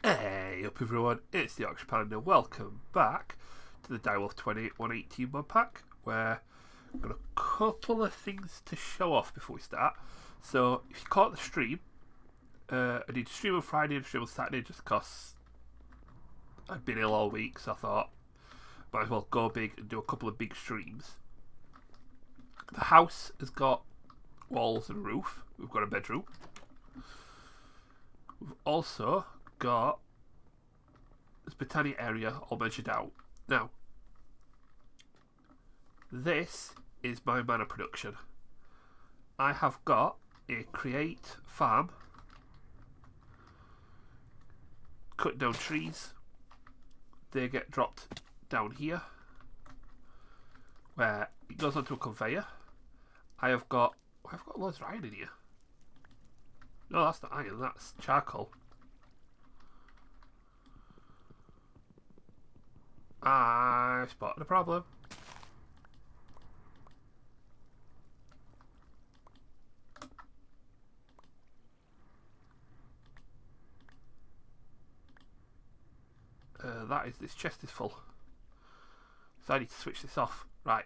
Hey up everyone, it's the Yorkshire Panda. Welcome back to the DireWolf20 1.18 modpack, where I've got a couple of things to show off before we start. So if you caught the stream, I did stream on Friday and stream on Saturday just because I've been ill all week, so I thought might as well go big and do a couple of big streams. The house has got walls and a roof. We've got a bedroom. We've also got this botanic area all measured out. Now, this is my manor production. I have got a create farm, cut down trees. They get dropped down here, where it goes onto a conveyor. I've got loads of iron in here. No, that's not iron, that's charcoal. I spotted a problem. This chest is full. So I need to switch this off. Right.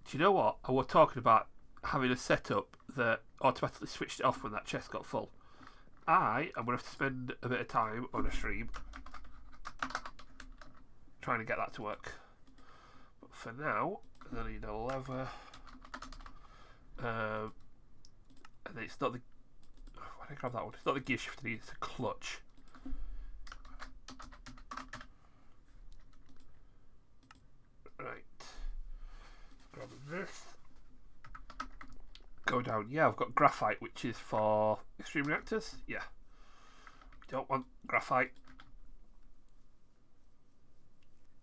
Do you know what? I was talking about having a setup that automatically switched it off when that chest got full. I am going to have to spend a bit of time on a stream trying to get that to work. But for now, I need a lever. And then it's not the... Why did I grab that one? It's not the gear shift, it's a clutch. Right. Grab this. Go down. Yeah, I've got graphite, which is for extreme reactors. Yeah. We don't want graphite.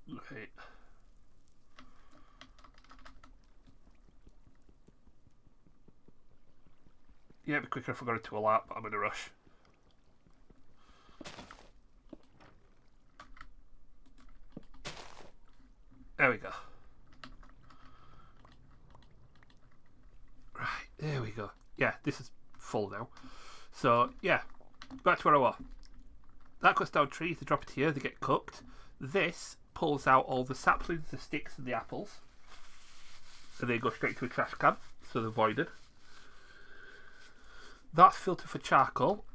Right. Yeah, it'd be quicker if I got into a lap, but I'm in a rush. There we go. Right, there we go. Yeah, this is full now. So, yeah, back to where I was. That cuts down trees, they drop it here, they get cooked. This pulls out all the saplings, the sticks and the apples. And they go straight to a trash can, so they're voided. That's filtered for charcoal,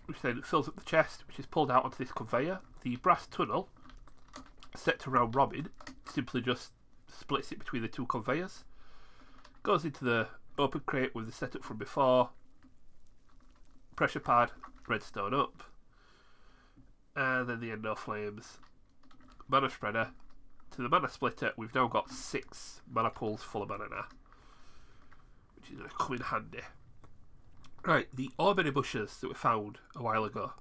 which then fills up the chest, which is pulled out onto this conveyor. The brass tunnel, set to round robin, simply just splits it between the two conveyors. Goes into the open crate with the setup from before. Pressure pad, redstone up. And then the endo flames. Mana spreader. To the mana splitter, we've now got 6 mana pools full of mana now, which is going to come in handy. Right, the orberry bushes that we found a while ago,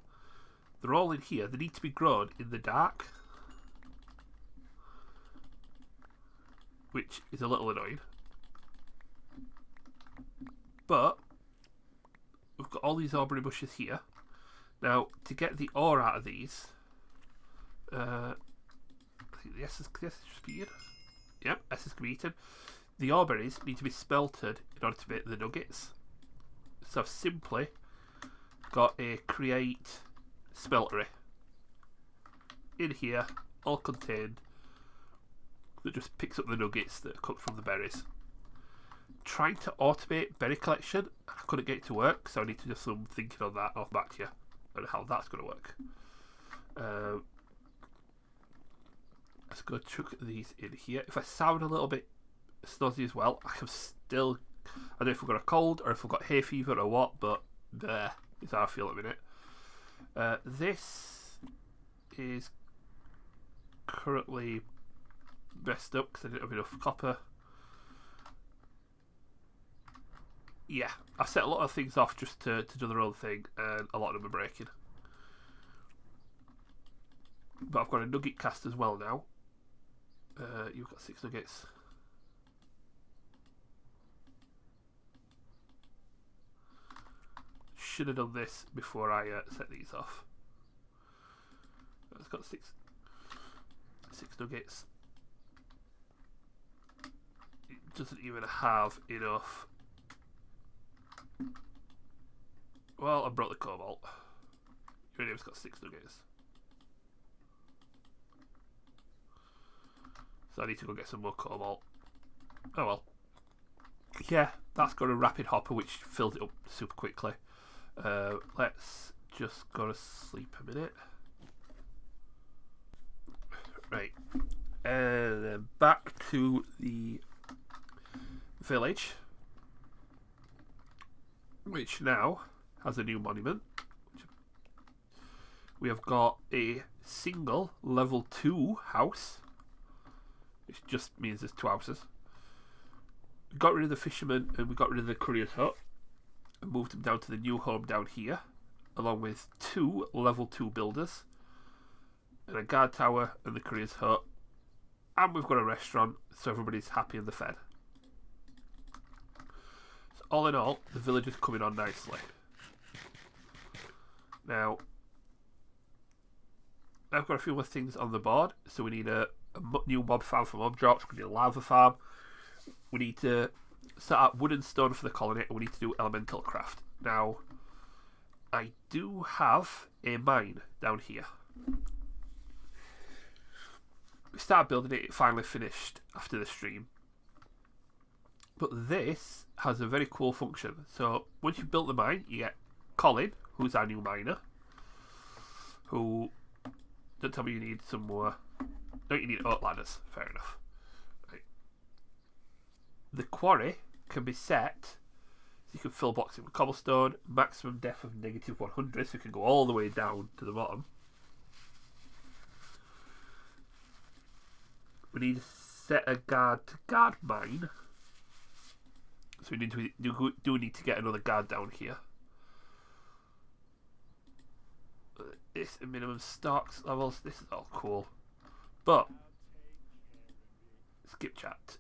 they're all in here. They need to be grown in the dark, which is a little annoying. But we've got all these orberry bushes here. Now, to get the ore out of these, I think the S is just be eaten. Yep, S is going to be eaten. The orberries need to be smelted in order to make the nuggets. So I've simply got a create smeltery in here, all contained, that just picks up the nuggets that come from the berries. Trying to automate berry collection, I couldn't get it to work, so I need to do some thinking on that. I'll come back to you on how that's going to work. Let's go chuck these in here. If I sound a little bit snozzy as well, I can still... I don't know if I've got a cold or if I've got hay fever or what, but there is how I feel at the minute. This is currently messed up because I didn't have enough copper. Yeah, I set a lot of things off just to do their own thing, and a lot of them are breaking. But I've got a nugget cast as well now. You've got 6 nuggets. Should have done this before I set these off. It's got six nuggets. It doesn't even have enough. Well, I brought the cobalt. Iridium's got 6 nuggets. So I need to go get some more cobalt. Oh well. Yeah, that's got a rapid hopper which fills it up super quickly. Let's just go to sleep a minute. Right. And then back to the village, which now has a new monument. We have got a single level 2 house, which just means there's 2 houses. We got rid of the fisherman and we got rid of the courier's hut and moved them down to the new home down here, along with 2 level 2 builders and a guard tower and the courier's hut. And we've got a restaurant, so everybody's happy and they're fed. So all in all, the village is coming on nicely. Now, I've got a few more things on the board. So we need a new mob farm for mob drops. We need a lava farm. We need to set up wood and stone for the colony. And we need to do elemental craft. Now, I do have a mine down here. We started building it, it finally finished after the stream. But this has a very cool function. So once you've built the mine, you get Colin, who's our new miner, who, don't tell me you need some more, no, you need oak ladders, fair enough. Right. The quarry can be set, so you can fill boxes with cobblestone, maximum depth of -100, so you can go all the way down to the bottom. We need to set a guard to guard mine. So we need to do need to get another guard down here. This minimum stocks levels. This is all cool, but skip chat.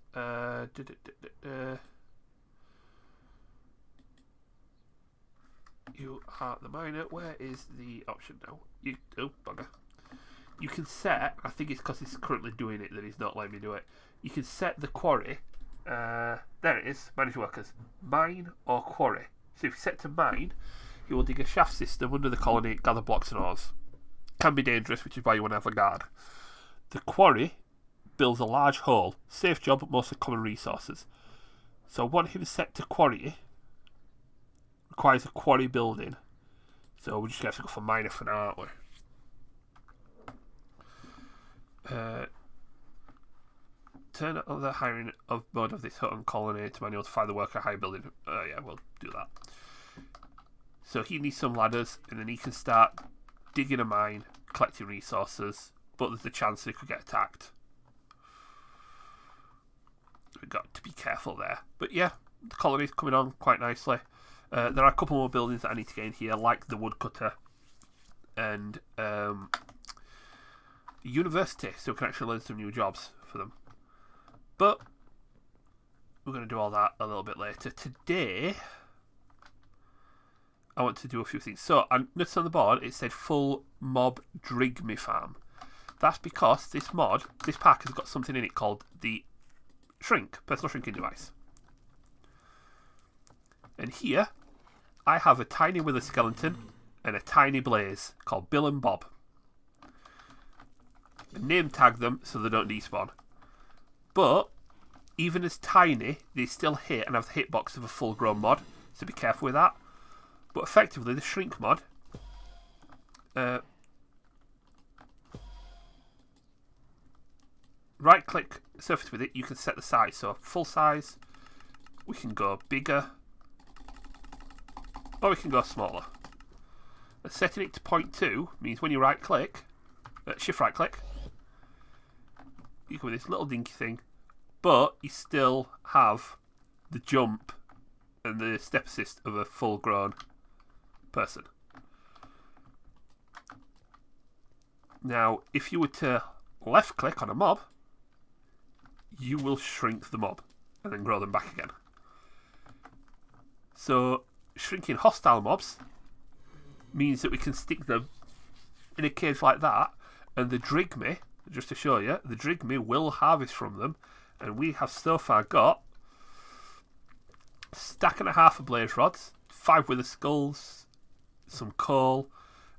You are the miner. Where is the option now? Oh bugger. You can set, I think it's because he's currently doing it that he's not letting me do it. You can set the quarry. There it is, manage workers. Mine or quarry. So if you set to mine, you will dig a shaft system under the colony, gather blocks and ores. Can be dangerous, which is why you want to have a guard. The quarry builds a large hole. Safe job, but mostly common resources. So I want him set to quarry. Requires a quarry building. So we're just going to have to go for miner for now, aren't we? Turn on the hiring of mode of this hut and colony to manual to find the worker high building. Yeah, we'll do that. So he needs some ladders, and then he can start digging a mine, collecting resources. But there's a chance he could get attacked. We've got to be careful there. But yeah, the colony's coming on quite nicely. There are a couple more buildings that I need to get in here, like the woodcutter and university, so we can actually learn some new jobs for them. But we're going to do all that a little bit later. Today, I want to do a few things. So, I noticed on the board, it said full mob drigme farm. That's because this pack has got something in it called the shrink, personal shrinking device. And here, I have a tiny wither skeleton and a tiny blaze called Bill and Bob. Name tag them so they don't despawn. But even as tiny, they still hit and have the hitbox of a full grown mod, so be careful with that. But effectively, the shrink mod right click surface with it, you can set the size. So full size, we can go bigger, or we can go smaller. And setting it to 0.2 means when you right click, shift right click, you go with this little dinky thing, but you still have the jump and the step assist of a full grown person. Now, if you were to left click on a mob, you will shrink the mob and then grow them back again. So, shrinking hostile mobs means that we can stick them in a cage like that, and the drigme, just to show you, the drigme will harvest from them, and we have so far got a stack and a half of blaze rods, 5 wither skulls, some coal,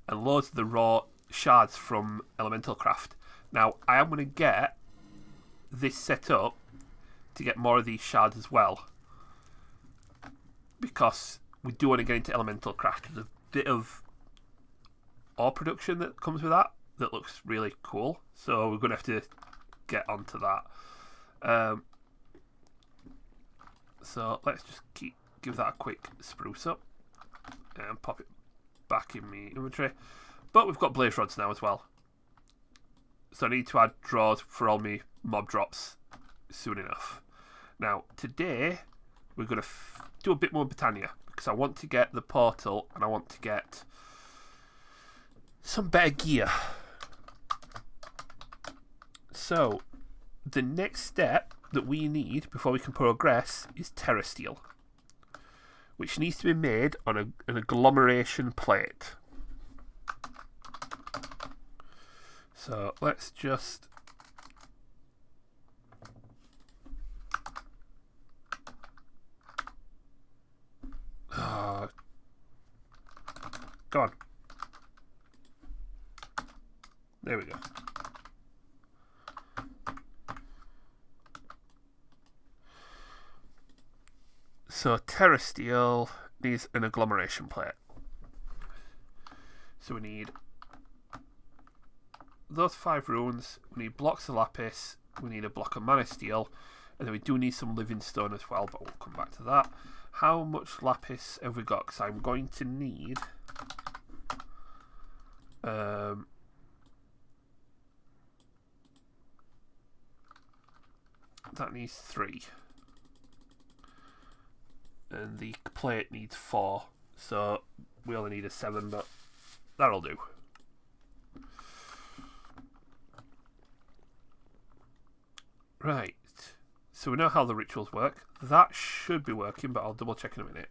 and loads of the raw shards from Elemental Craft. Now, I am going to get this set up to get more of these shards as well, because we do want to get into Elemental Craft. There's a bit of ore production that comes with that looks really cool, so we're going to have to get onto that. So let's just give that a quick spruce up and pop it back in my inventory. But we've got blaze rods now as well, so I need to add drawers for all my mob drops soon enough. Now today we're going to do a bit more Britannia, because I want to get the portal and I want to get some better gear. So the next step that we need before we can progress is Terrasteel, which needs to be made on an agglomeration plate. So let's just go on. There we go. So Terrasteel needs an agglomeration plate. So we need those 5 runes, we need blocks of lapis, we need a block of mana steel, and then we do need some living stone as well, but we'll come back to that. How much lapis have we got? Because I'm going to need that needs 3, and the plate needs 4, so we only need a 7, but that'll do. Right, so we know how the rituals work. That should be working, but I'll double check in a minute.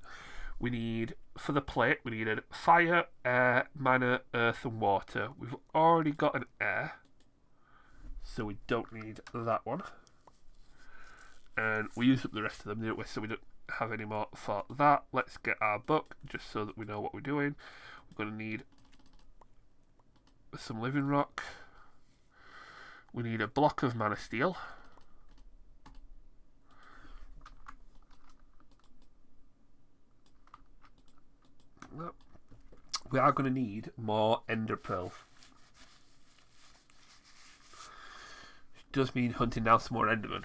We need, for the plate, we needed fire, air, mana, earth and water. We've already got an air, so we don't need that one. And we use up the rest of them, didn't we? So we don't have any more for that. Let's get our book, just so that we know what we're doing. We're going to need some living rock. We need a block of mana steel. We are going to need more ender pearl. Which does mean hunting down some more endermen.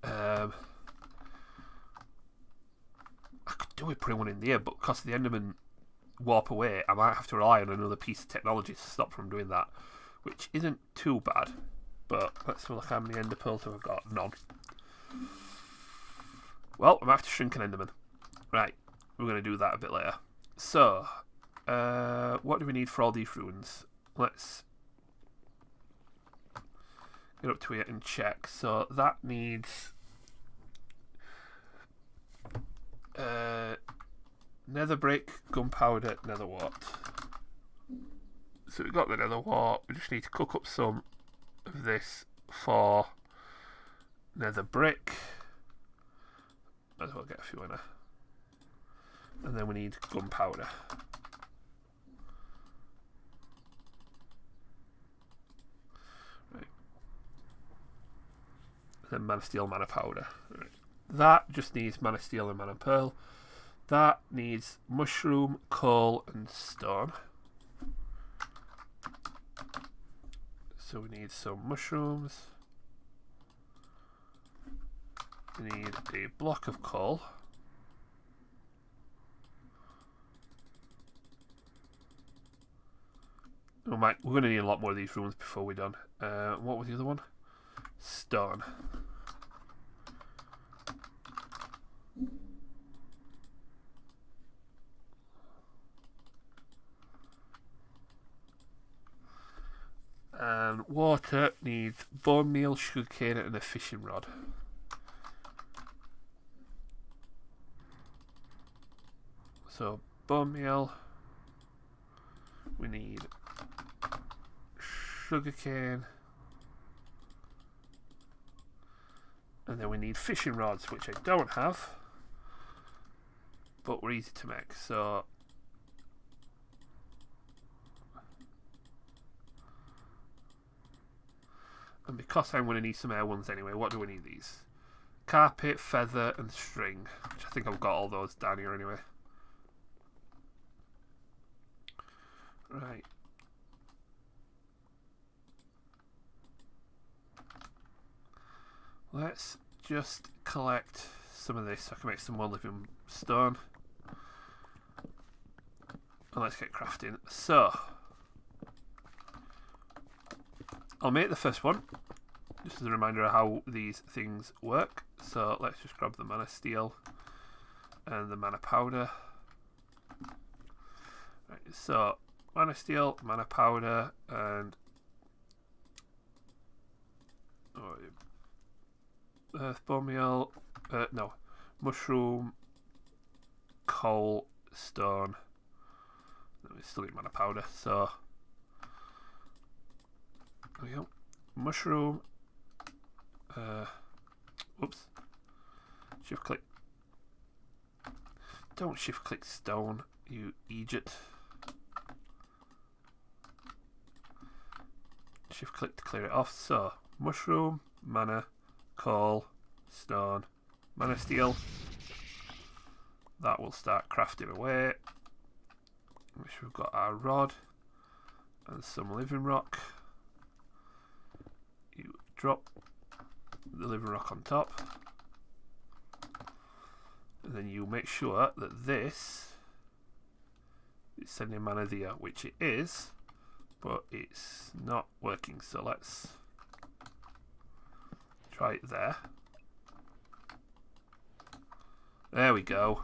I could do with putting one in the air, but because the endermen warp away, I might have to rely on another piece of technology to stop from doing that, which isn't too bad. But let's have a look how many ender pearls have I got. None. Well, I might have to shrink an enderman. Right, we're going to do that a bit later. So, what do we need for all these runes? Let's get up to it and check. So that needs nether brick, gunpowder, nether wart. So we've got the nether wart. We just need to cook up some of this for nether brick. Might as well get a few in there. And then we need gunpowder. Right. And then mana steel, mana powder. Right. That just needs mana steel and mana pearl. That needs mushroom, coal, and stone. So we need some mushrooms. We need a block of coal. We're going to need a lot more of these runes before we're done. What was the other one? Stone. And water needs bone meal, sugarcane, and a fishing rod. So bone meal. We need sugarcane, and then we need fishing rods, which I don't have, but we're easy to make. So And because I'm going to need some air ones anyway, what do we need these? Carpet, feather, and string. Which I think I've got all those down here anyway. Right. Let's just collect some of this so I can make some more living stone. And let's get crafting. So, I'll make the first one, just as a reminder of how these things work. So let's just grab the mana steel and the mana powder. Right, so mana steel, mana powder, and earth bone meal. No, mushroom, coal, stone. No, we still need mana powder. So there we go. Mushroom. Oops. Shift click. Don't shift click stone, you idiot. Shift click to clear it off. So mushroom, mana, coal, stone, mana steel. That will start crafting away. Which we've got our rod and some living rock. You drop the living rock on top, and then you make sure that this is sending mana there, which it is, but it's not working. So let's try it there. There we go.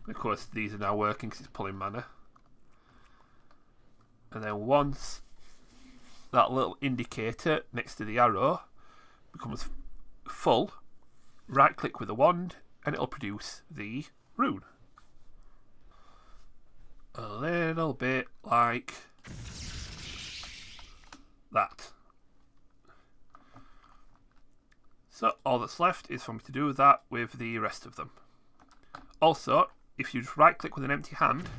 Of course, these are now working because it's pulling mana. And then once that little indicator next to the arrow becomes full, right click with the wand and it'll produce the rune. A little bit like that. So all that's left is for me to do that with the rest of them. Also, if you just right click with an empty hand,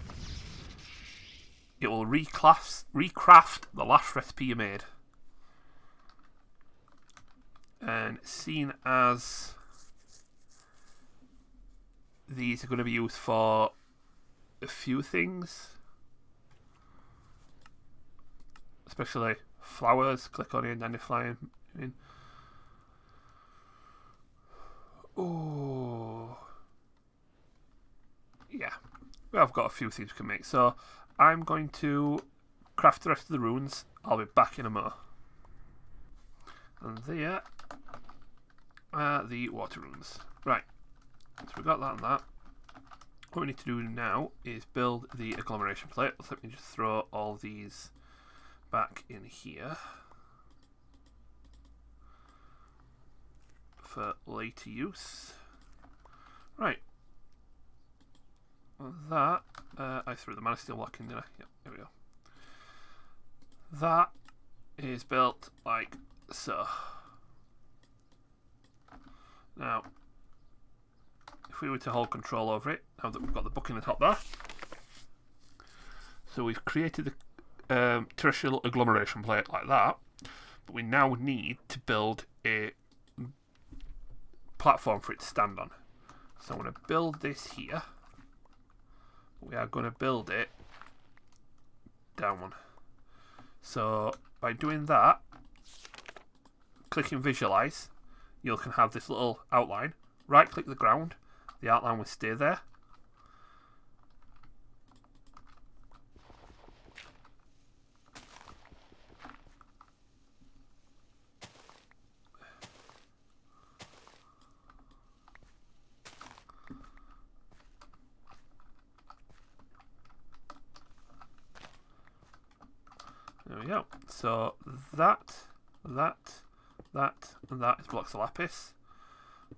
it will recraft the last recipe you made. And seeing as these are going to be used for a few things, especially flowers, click on it, dandelion. Oh, yeah. Well, I've got a few things we can make. So I'm going to craft the rest of the runes. I'll be back in a mo. And there are the water runes. Right. So we've got that and that. What we need to do now is build the agglomeration plate. Let me just throw all these back in here for later use. Right. That, I threw the mana steel block in there. Yep, there we go. That is built like so. Now, if we were to hold control over it, now that we've got the book in the top there, so we've created the terrestrial agglomeration plate like that, but we now need to build a platform for it to stand on. So I'm going to build this here. We are going to build it down one. So by doing that, clicking visualize, you can have this little outline. Right click the ground, the outline will stay there. There we go. So that, and that is blocks of lapis.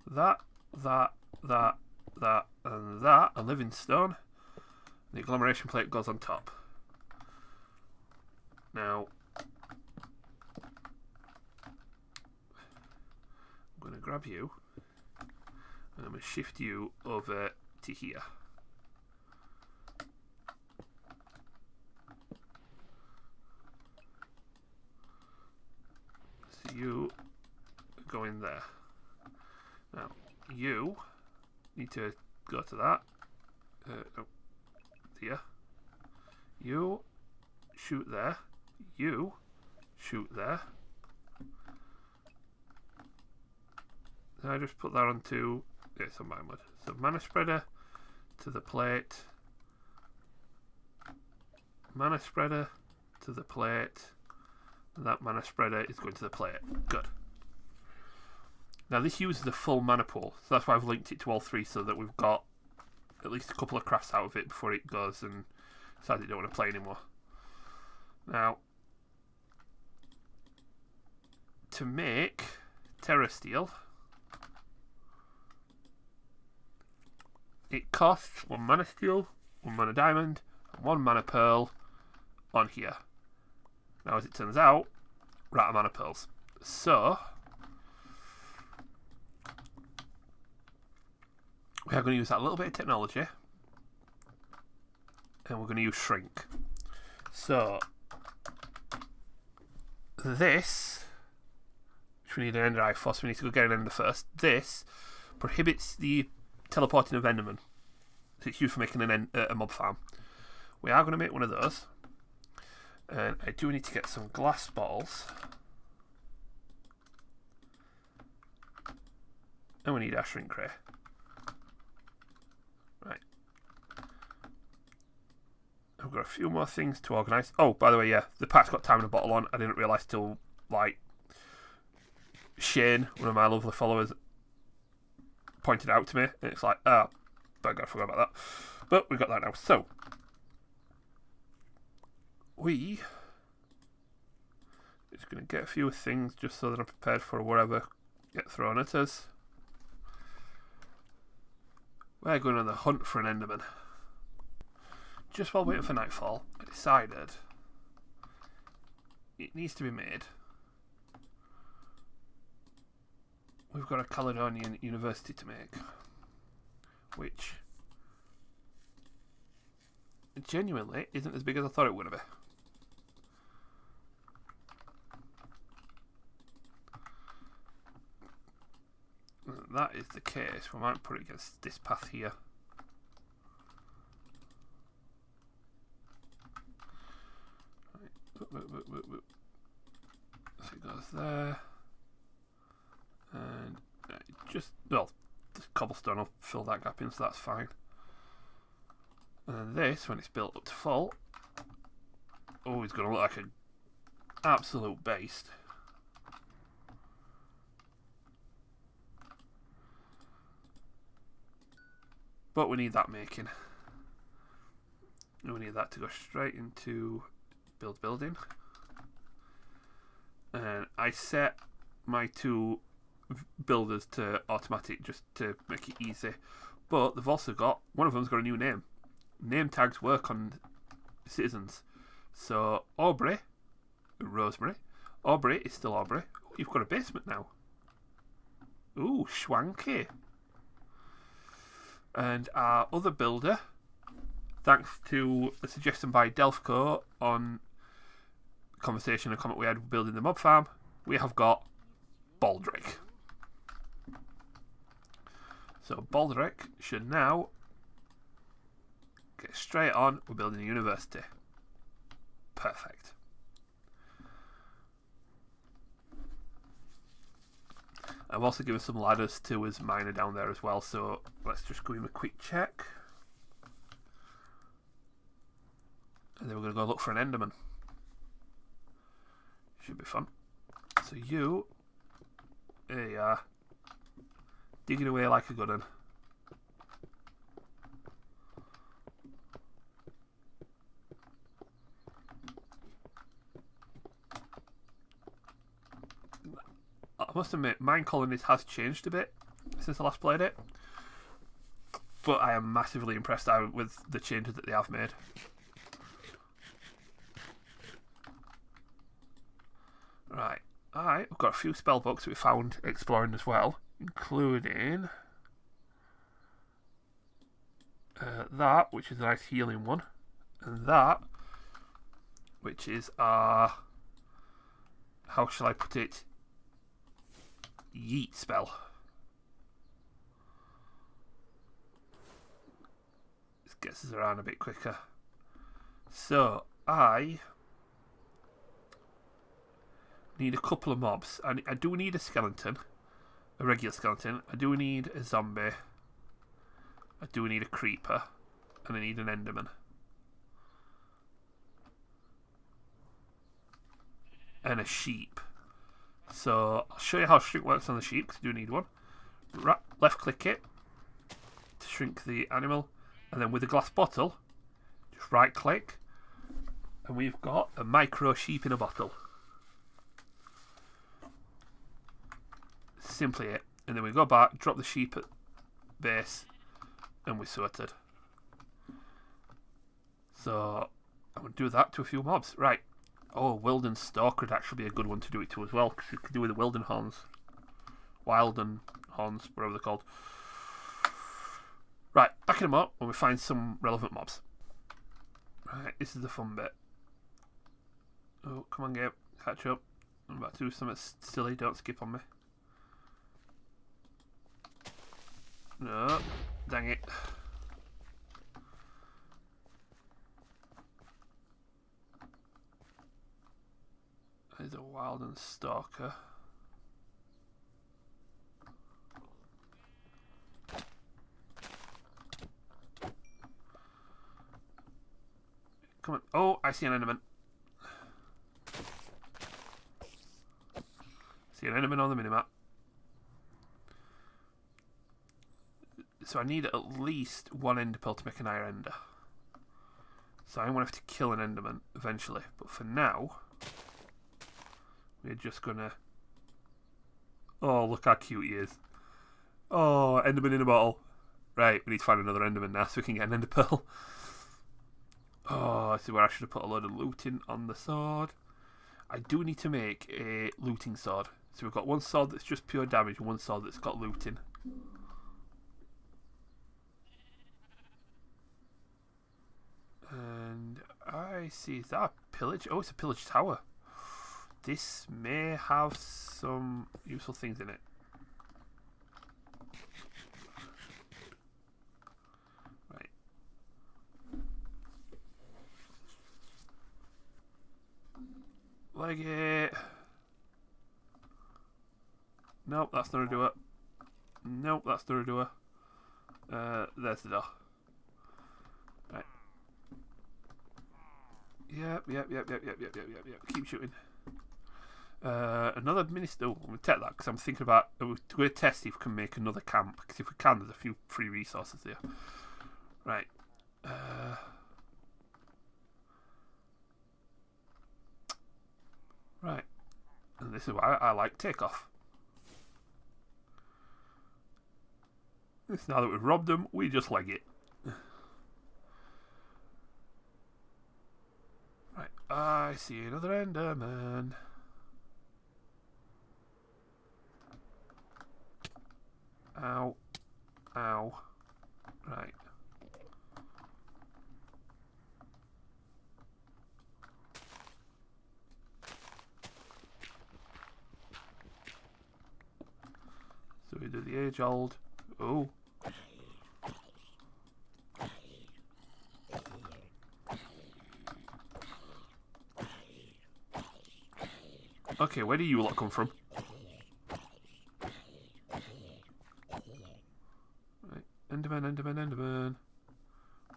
That, and that, a living stone. The agglomeration plate goes on top. Now, I'm going to grab you, and I'm going to shift you over to here. go in there. Now, you need to go to that. No, here. You shoot there. You shoot there. Then I just put that onto... It's on my mud. So mana spreader to the plate. Mana spreader to the plate. And that mana spreader is going to the plate. Good. Now this uses the full mana pool, so that's why I've linked it to all three, so that we've got at least a couple of crafts out of it before it goes and decides it don't want to play anymore. Now, to make Terrasteel, it costs 1 mana steel, 1 mana diamond, and 1 mana pearl on here. Now, as it turns out, we're out of mana pearls. So, we are going to use that little bit of technology, and we're going to use shrink. So, this, which we need an ender eye for, so we need to go get an ender first. This prohibits the teleporting of endermen. So it's used for making a mob farm. We are going to make one of those. And I do need to get some glass bottles. And we need our shrink ray. Right. I've got a few more things to organise. Oh, by the way, yeah, the pack's got time in a bottle on. I didn't realise till, like, Shane, one of my lovely followers, pointed out to me. And it's like, oh, bugger, I forgot about that. But we've got that now. So, we just going to get a few things just so that I'm prepared for whatever gets thrown at us. We're going on the hunt for an enderman. Just while waiting for nightfall, I decided it needs to be made. We've got a Caledonian University to make, which genuinely isn't as big as I thought it would be. If that is the case, we might put it against this path here. So it goes there, and just, well, this cobblestone will fill that gap in, so that's fine. And then this, when it's built up to full, oh, it's going to look like an absolute beast. But we need that making. And we need that to go straight into build building. And I set my two builders to automatic just to make it easy. But they've also got, one of them's got a new name. Name tags work on citizens. So Aubrey, Rosemary. Aubrey is still Aubrey. Ooh, you've got a basement now. Ooh, swanky. And our other builder, thanks to a suggestion by Delphco on conversation and comment we had building the mob farm, we have got Baldric. So Baldric should now get straight on with building a university. Perfect. I've also given some ladders to his miner down there as well, so let's just give him a quick check. And then we're going to go look for an enderman. Should be fun. So you, there you are, digging away like a good one. I must admit, Mine Colonies has changed a bit since I last played it, but I am massively impressed with the changes that they have made. Right, we've got a few spell books that we found exploring as well, including that, which is a nice healing one, and that, which is our, how shall I put it, yeet spell. This gets us around a bit quicker. So, I need a couple of mobs. I do need a skeleton. A regular skeleton. I do need a zombie. I do need a creeper. And I need an enderman. And a sheep. So, I'll show you how shrink works on the sheep, because I do need one. Left click it to shrink the animal. And then with a glass bottle, just right click. And we've got a micro sheep in a bottle. Simply it. And then we go back, drop the sheep at base, and we're sorted. So, I'm going to do that to a few mobs. Right. Oh, Wilden Stalker would actually be a good one to do it to as well, because you could do with the Wilden Horns. Wilden Horns, whatever they're called. Right, back in a mob when we find some relevant mobs. Right, this is the fun bit. Oh, come on, game. Catch up. I'm about to do something silly. Don't skip on me. No. Dang it. There's a Wilden Stalker. Come on. Oh, I see an enderman. See an enderman on the minimap. So I need at least one ender pearl to make an iron ender. So I'm going to have to kill an enderman eventually. But for now, we're just going to... Oh, look how cute he is. Oh, enderman in a bottle. Right, we need to find another enderman now so we can get an ender pearl. Oh, I see where I should have put a load of looting on the sword. I do need to make a looting sword. So we've got one sword that's just pure damage and one sword that's got looting. And I see, is that a pillage? Oh, it's a pillage tower. This may have some useful things in it. Right. Leg it. Nope, that's not a doer. Nope, that's not a doer. There's the door. Right. Yep. Keep shooting. Another minister. Oh, I'm going to take that because I'm thinking about. We're going to test if we can make another camp. Because if we can, there's a few free resources there. Right. Right. And this is why I like takeoff. Now that we've robbed them, we just leg it. Right. I see another enderman. Ow. Ow. Right. So we do the age old. Oh. Okay, where do you lot come from? Right. Enderman.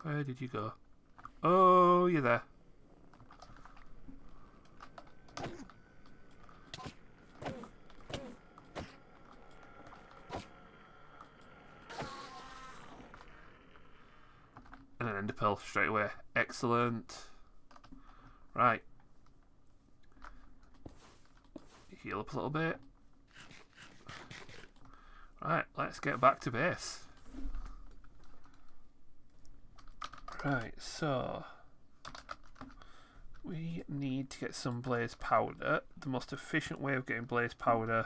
Where did you go? Oh, you're there. And an ender pearl straight away. Excellent. Right. Heal up a little bit. Right, let's get back to base. Right, so we need to get some blaze powder. The most efficient way of getting blaze powder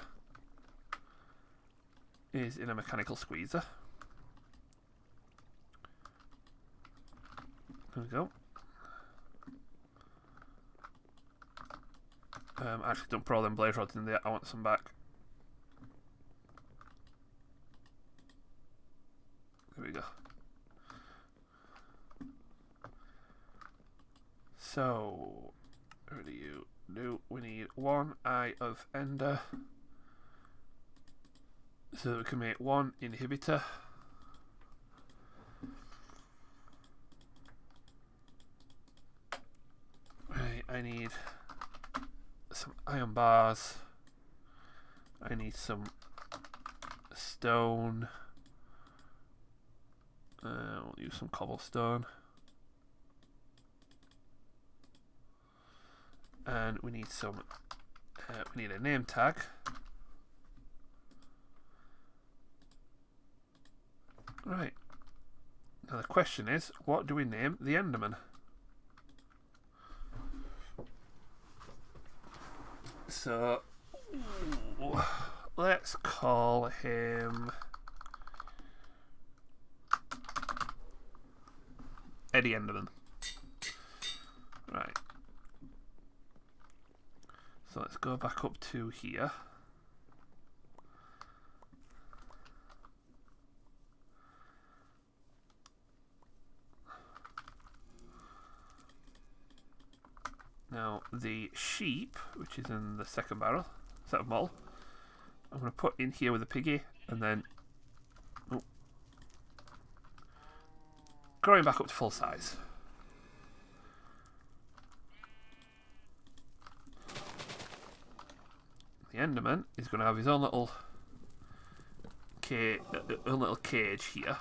is in a mechanical squeezer. There we go. Actually, don't put all them blaze rods in there. I want some back. we go. So, what do you do? We need 1 eye of ender, so that we can make 1 inhibitor. Right, I need some iron bars. I need some stone. We'll use some cobblestone. And we need some, we need a name tag. Right. Now the question is, what do we name the Enderman? So, let's call him Eddie Enderman. Right. So let's go back up to here. Now the sheep, which is in the second barrel, set of model, I'm going to put in here with the piggy, and then growing back up to full size. The Enderman is going to have his own little cage here.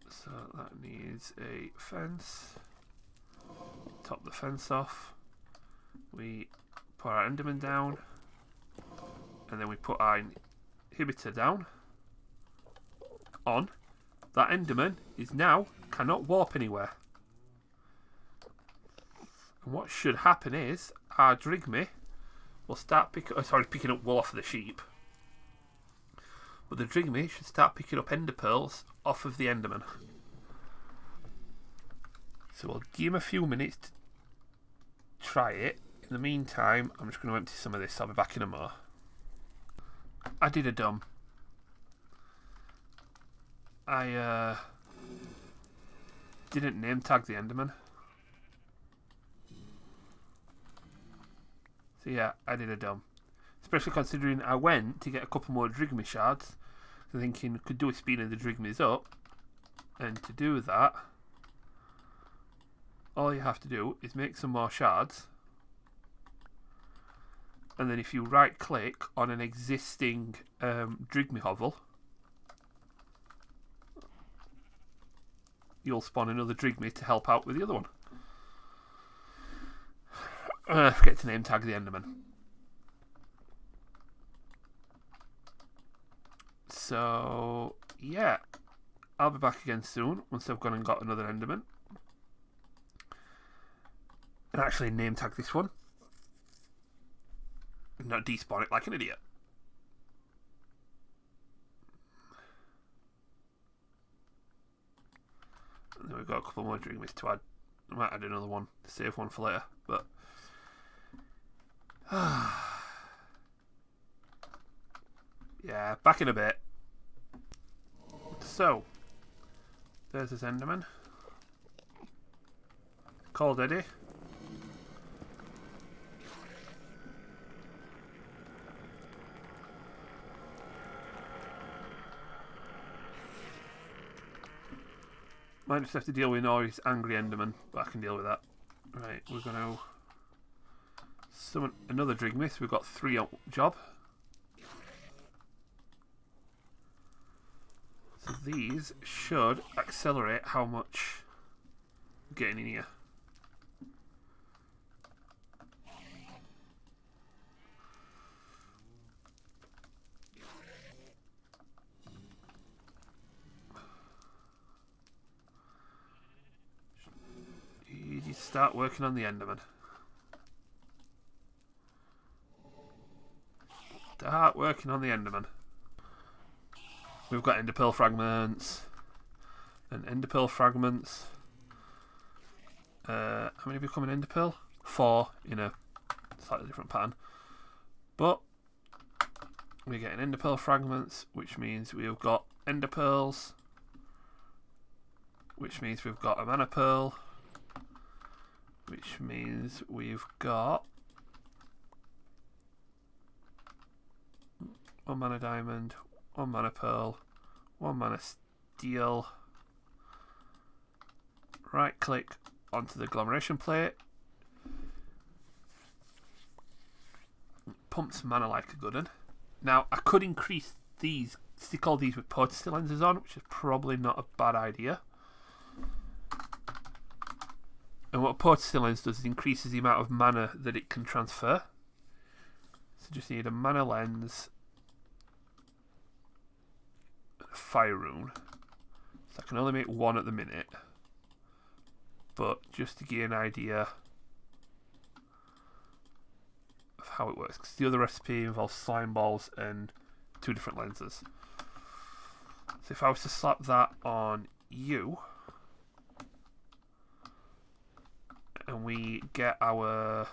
So that needs a fence. Top the fence off. We put our Enderman down. And then we put our inhibitor down. On. That Enderman is now cannot warp anywhere. And what should happen is our Drigme will start picking up wool off of the sheep. But the Drigme should start picking up ender pearls off of the Enderman. So we'll give him a few minutes to try it. In the meantime, I'm just going to empty some of this. I'll be back in a more. I did a dumb. I didn't name tag the Enderman. So yeah, I did a dumb. Especially considering I went to get a couple more Drigme shards. So thinking could do a speeding the Drigmes up. And to do that, all you have to do is make some more shards. And then if you right click on an existing Drigme hovel, you'll spawn another Drigme to help out with the other one. I forget to name tag the Enderman. So yeah, I'll be back again soon once I've gone and got another Enderman. And actually name tag this one. Not despawn it like an idiot. And then we've got a couple more Drigmes to add. I might add another one to save one for later, but yeah, back in a bit. So there's his Enderman called Eddie. Might just have to deal with Nori's angry Enderman, but I can deal with that. Right, we're going to summon another Drigme. So we've got 3 on job. So these should accelerate how much we're getting in here. You start working on the Enderman. Start working on the Enderman. We've got ender pearl fragments. and ender pearl fragments. How many become an ender pearl? 4 in a slightly different pattern. But we're getting ender pearl fragments, which means we've got ender pearls, which means we've got a mana pearl, which means we've got 1 mana diamond, 1 mana pearl, 1 mana steel. Right click onto the agglomeration plate. Pumps mana like a good one. Now I could increase these, stick all these with potency lenses on, which is probably not a bad idea. And what a potency lens does is increases the amount of mana that it can transfer. So just need a mana lens and a fire rune. So I can only make 1 at the minute. But just to give you an idea of how it works, because the other recipe involves slime balls and 2 different lenses. So if I was to slap that on you, and we get our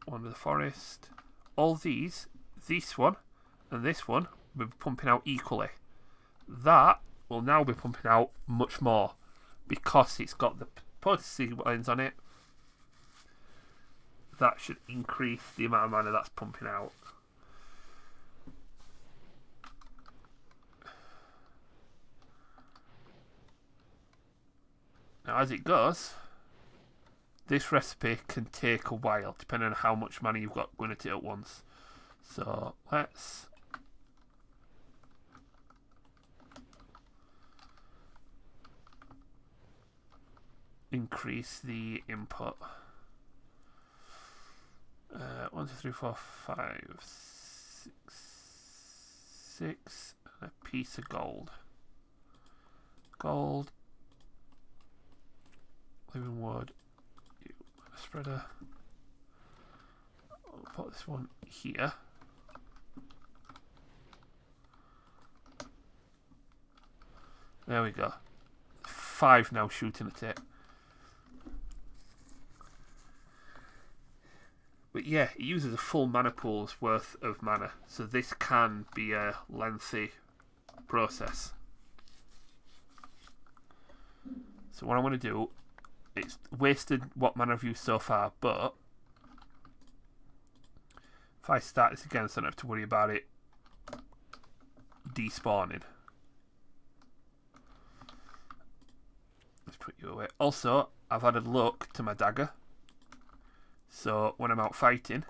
one of the forest, all these, this one and this one will be pumping out equally. That will now be pumping out much more because it's got the potency lens on it. That should increase the amount of mana that's pumping out. Now as it goes, this recipe can take a while depending on how much mana you've got going at it at once. So let's increase the input. 1, 2, 3, 4, 5, 6, and a piece of gold. Gold, living wood, spreader. I'll put this one here. There we go. 5 now shooting at it. But yeah, it uses a full mana pool's worth of mana, so this can be a lengthy process. So what I want to do, it's wasted what mana I've used so far, but if I start this again, so I don't have to worry about it despawning. Let's put you away. Also, I've added luck to my dagger. So when I'm out fighting,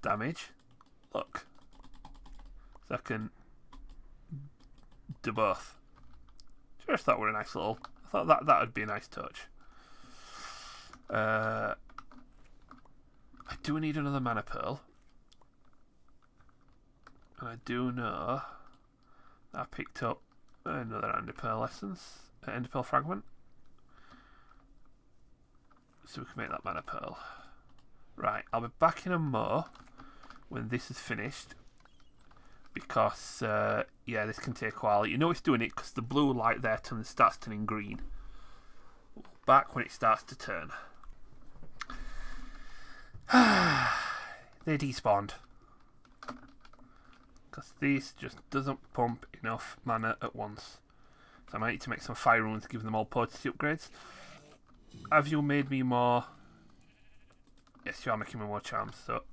damage, look. So I can do both. Just thought were a nice little. I thought that would be a nice touch. I do need another mana pearl, and I do know that I picked up another ender pearl essence, ender pearl fragment. So we can make that mana pearl. Right, I'll be back in a mo when this is finished. Because, yeah, this can take a while. You know it's doing it because the blue light there starts turning green. Back when it starts to turn. They despawned. Because this just doesn't pump enough mana at once. So I might need to make some fire runes to give them all potency upgrades. Have you made me more? Yes, you are making me more charms. So,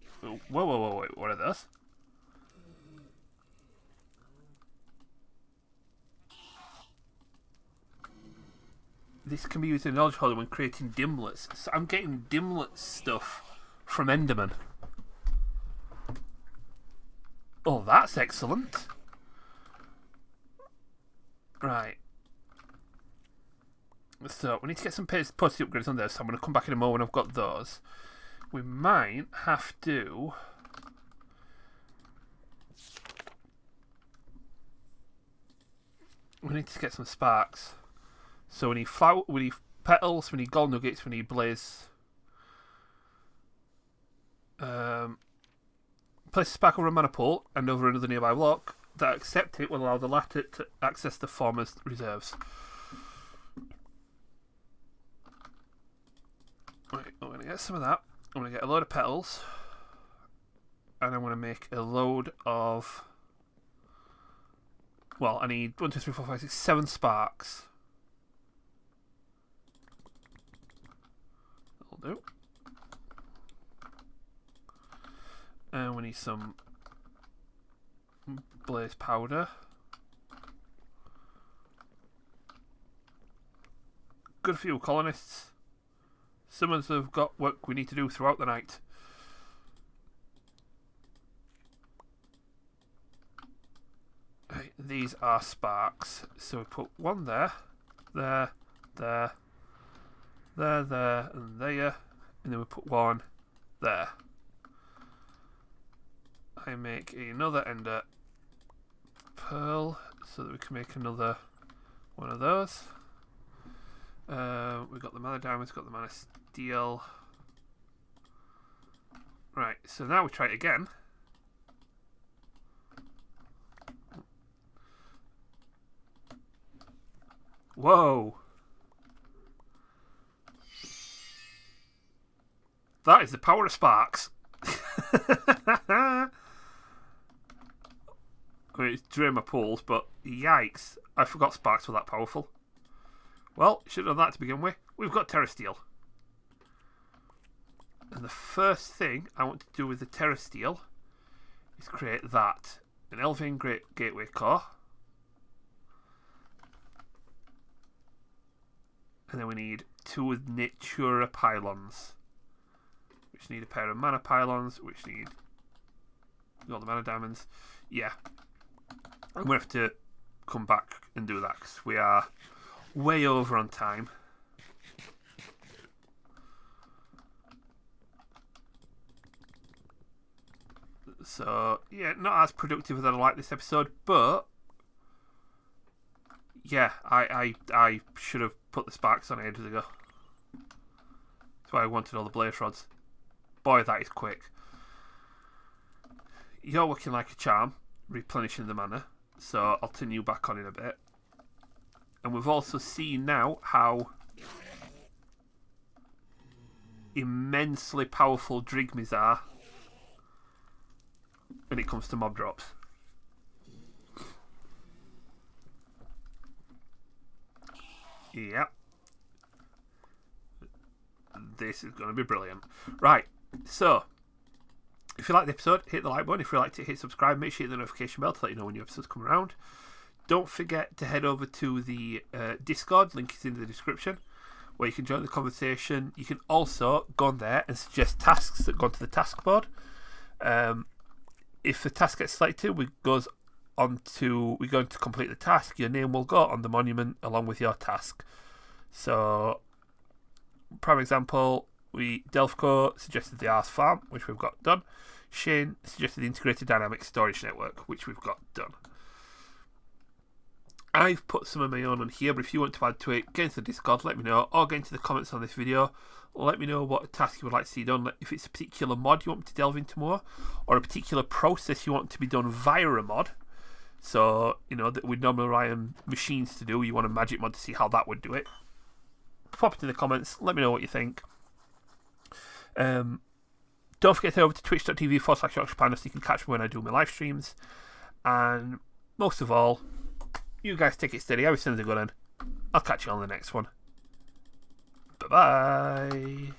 whoa, wait, what are those? This can be used in knowledge holder when creating dimlets. So I'm getting dimlet stuff from Enderman. Oh, that's excellent. Right. So we need to get some potency upgrades on there, so I'm going to come back in a moment when I've got those. We might have to... We need to get some sparks. So we need flower, we need petals, we need gold nuggets, we need blaze. Place a spark over a mana pool and over another nearby block. that accept it will allow the latter to access the former's reserves. Right, I'm going to get some of that. I'm going to get a load of petals. And I'm going to make a load of... Well, I need 1, 2, 3, 4, 5, 6, 7 sparks. That'll do. And we need some blaze powder. Good few colonists. Some of us have got work we need to do throughout the night. Right, these are sparks. So we put one there, there, there, there, there, and there. And then we put one there. I make another ender pearl so that we can make another one of those. We've got the mana diamonds, got the mana steel. Right, so now we try it again. Whoa! That is the power of sparks. I mean, it's drained my pools, but yikes, I forgot sparks were that powerful. Well, should have done that to begin with. We've got Terrasteel. And the first thing I want to do with the Terrasteel is create that. An Elven Great Gateway Core. And then we need 2 Natura pylons. Which need a pair of mana pylons, which need all the mana diamonds. Yeah. I'm going to have to come back and do that because we are way over on time. So, yeah, not as productive as I'd like this episode, but yeah, I should have put the sparks on ages ago. That's why I wanted all the blaze rods. Boy, that is quick. You're working like a charm, replenishing the mana, so I'll turn you back on in a bit. And we've also seen now how immensely powerful Drigmies are when it comes to mob drops. Yep. This is going to be brilliant. Right, so if you like the episode, hit the like button. If you like to hit subscribe, make sure you hit the notification bell to let you know when new episodes come around. Don't forget to head over to the Discord, link is in the description, where you can join the conversation. You can also go on there and suggest tasks that go onto the task board. If the task gets selected, we're going to complete the task. Your name will go on the monument along with your task. So, prime example, Delphco suggested the Ars Farm, which we've got done. Shane suggested the Integrated Dynamic Storage Network, which we've got done. I've put some of my own on here, but if you want to add to it, get into the Discord, let me know, or get into the comments on this video. Let me know what task you would like to see done, if it's a particular mod you want me to delve into more, or a particular process you want to be done via a mod. So, you know, that we'd normally rely on machines to do, you want a magic mod to see how that would do it. Pop it in the comments, let me know what you think. Don't forget to head over to twitch.tv/Yorkshire Panda so you can catch me when I do my live streams. And most of all, you guys take it steady. Everything's a good end. I'll catch you on the next one. Bye-bye.